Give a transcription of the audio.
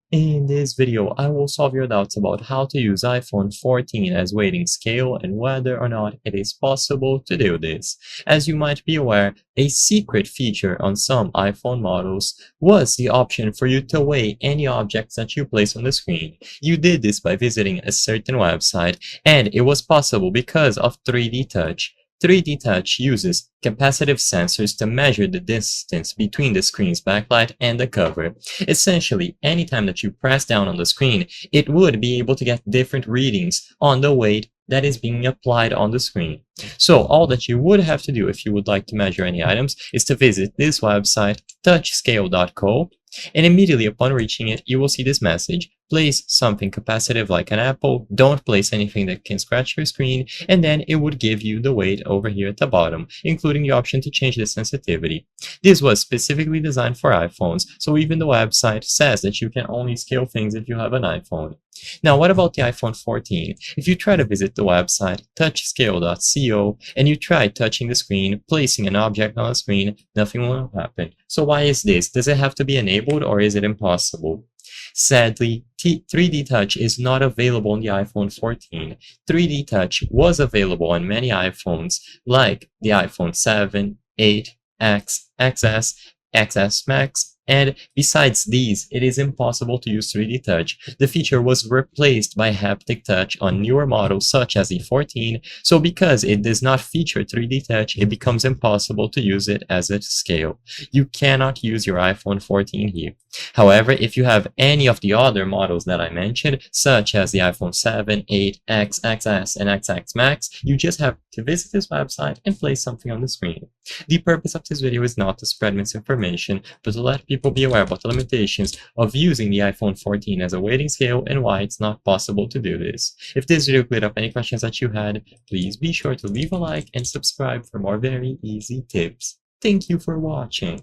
In this video, I will solve your doubts about how to use iPhone 14 as weighting scale and whether or not it is possible to do this. As you might be aware, a secret feature on some iPhone models was the option for you to weigh any objects that you place on the screen. You did this by visiting a certain website, and it was possible because of 3D Touch. 3D Touch uses capacitive sensors to measure the distance between the screen's backlight and the cover. Essentially, anytime that you press down on the screen, it would be able to get different readings on the weight that is being applied on the screen. So all that you would have to do if you would like to measure any items is to visit this website, touchscale.co, and immediately upon reaching it, you will see this message. Place something capacitive like an apple, don't place anything that can scratch your screen, and then it would give you the weight over here at the bottom, including the option to change the sensitivity. This was specifically designed for iPhones, so even the website says that you can only scale things if you have an iPhone. Now, what about the iPhone 14? If you try to visit the website touchscale.co and you try touching the screen, placing an object on the screen, nothing will happen. So why is this? Does it have to be enabled or is it impossible? Sadly, 3D Touch is not available on the iPhone 14. 3D Touch was available on many iPhones like the iPhone 7, 8, X, XS, XS Max, and besides these, it is impossible to use 3D Touch. The feature was replaced by haptic touch on newer models such as the 14, so because it does not feature 3D Touch, it becomes impossible to use it as a scale. You cannot use your iPhone 14 here. However, if you have any of the other models that I mentioned, such as the iPhone 7, 8, X, XS, and XX Max, you just have to visit this website and place something on the screen. The purpose of this video is not to spread misinformation, but to let people be aware about the limitations of using the iPhone 14 as a weighting scale and why it's not possible to do this. If this video cleared up any questions that you had, please be sure to leave a like and subscribe for more very easy tips. Thank you for watching.